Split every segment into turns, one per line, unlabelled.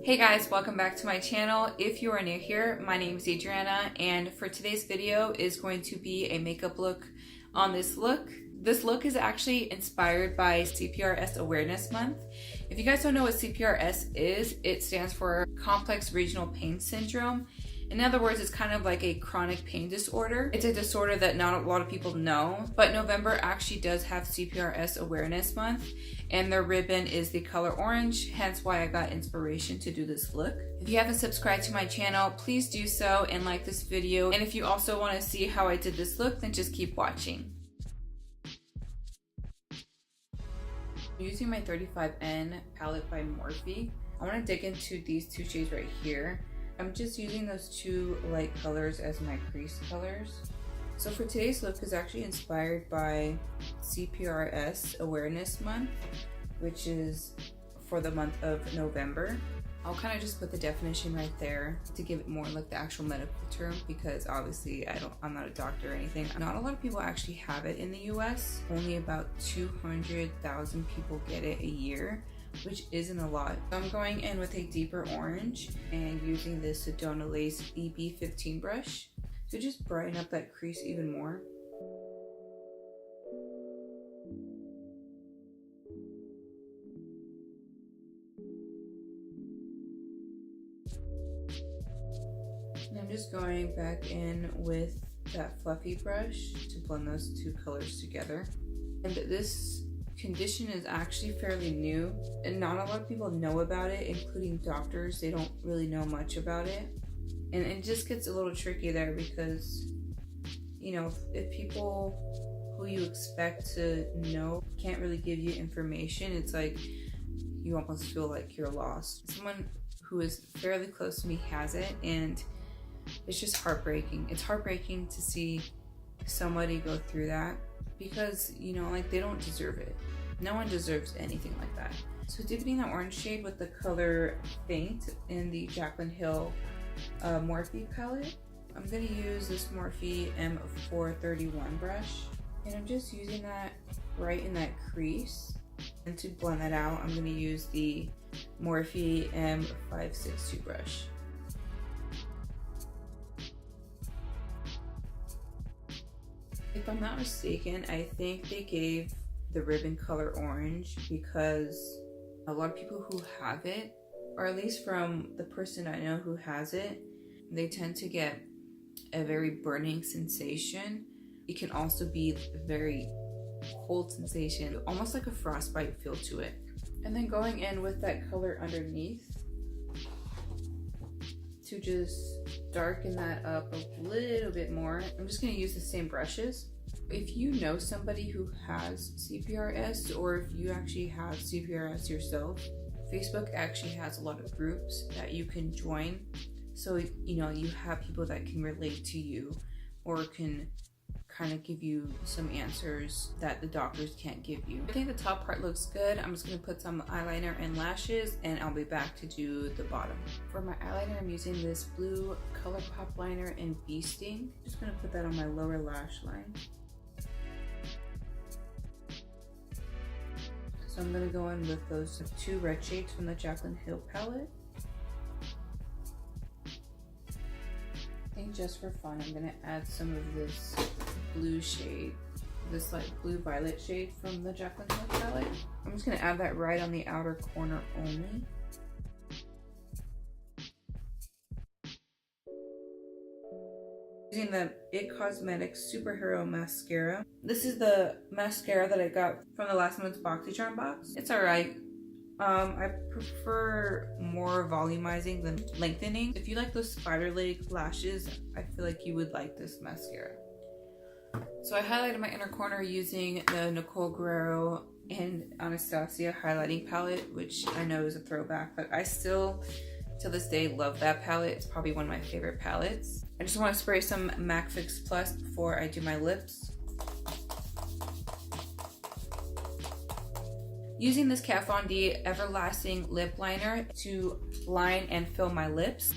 Hey guys, welcome back to my channel. If you are new here, my name is Adriana, and for today's video is going to be a makeup look on this look. This look is actually inspired by CPRS Awareness Month. If you guys don't know what CPRS is, it stands for Complex Regional Pain Syndrome. In other words, it's kind of like a chronic pain disorder. It's a disorder that not a lot of people know, but November actually does have CPRS Awareness Month, and their ribbon is the color orange, hence why I got inspiration to do this look. If you haven't subscribed to my channel, please do so and like this video. And if you also want to see how I did this look, then just keep watching. I'm using my 35N palette by Morphe. I want to dig into these two shades right here. I'm just using those two light colors as my crease colors. So for today's look is actually inspired by CPRS Awareness Month, which is for the month of November. I'll kind of just put the definition right there to give it more like the actual medical term, because obviously I'm not a doctor or anything. Not a lot of people actually have it in the US. Only about 200,000 people get it a year, which isn't a lot. So I'm going in with a deeper orange and using this Sedona Lace EB15 brush to just brighten up that crease even more. And I'm just going back in with that fluffy brush to blend those two colors together. And this condition is actually fairly new and not a lot of people know about it, including doctors. They don't really know much about it, and it just gets a little tricky there because, you know, if people who you expect to know can't really give you information, it's like you almost feel like you're lost. Someone who is fairly close to me has it, and it's just heartbreaking. It's heartbreaking to see somebody go through that, because, you know, like, they don't deserve it. No one deserves anything like that. So deepening that orange shade with the color Faint in the Jaclyn Hill Morphe palette. I'm gonna use this Morphe M431 brush, and I'm just using that right in that crease. And to blend that out, I'm gonna use the Morphe M562 brush. If I'm not mistaken, I think they gave the ribbon color orange because a lot of people who have it, or at least from the person I know who has it, they tend to get a very burning sensation. It can also be a very cold sensation, almost like a frostbite feel to it. And then going in with that color underneath to just darken that up a little bit more. I'm just going to use the same brushes. If you know somebody who has CPRS, or if you actually have CPRS yourself, Facebook actually has a lot of groups that you can join. So, you know, you have people that can relate to you or can kind of give you some answers that the doctors can't give you. I think the top part looks good. I'm just going to put some eyeliner and lashes, and I'll be back to do the bottom. For my eyeliner, I'm using this blue ColourPop liner in Bee Sting. Just going to put that on my lower lash line. So I'm going to go in with those two red shades from the Jaclyn Hill palette. I think just for fun, I'm going to add some of this blue shade, this like blue violet shade from the Jaclyn Hill palette. I'm just going to add that right on the outer corner only. Using the It Cosmetics Superhero Mascara. This is the mascara that I got from the last month's BoxyCharm box. It's alright. I prefer more volumizing than lengthening. If you like those spider leg lashes, I feel like you would like this mascara. So I highlighted my inner corner using the Nicole Guerrero and Anastasia highlighting palette, which I know is a throwback, but I still, to this day, love that palette. It's probably one of my favorite palettes. I just want to spray some MAC Fix Plus before I do my lips. Using this Kat Von D Everlasting Lip Liner to line and fill my lips.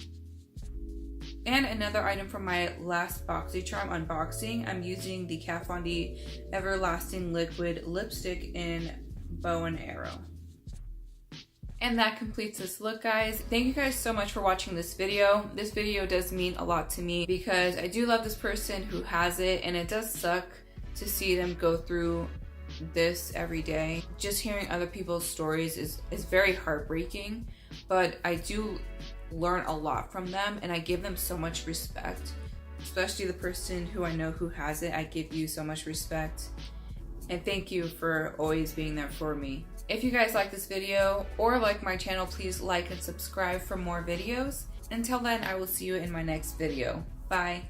And another item from my last BoxyCharm unboxing, I'm using the Kat Von D Everlasting Liquid Lipstick in Bow and Arrow. And that completes this look, guys. Thank you guys so much for watching this video. This video does mean a lot to me because I do love this person who has it, and it does suck to see them go through this every day. Just hearing other people's stories is very heartbreaking, but I do learn a lot from them, and I give them so much respect. Especially the person who I know who has it, I give you so much respect. And thank you for always being there for me. If you guys like this video or like my channel, please like and subscribe for more videos. Until then, I will see you in my next video. Bye.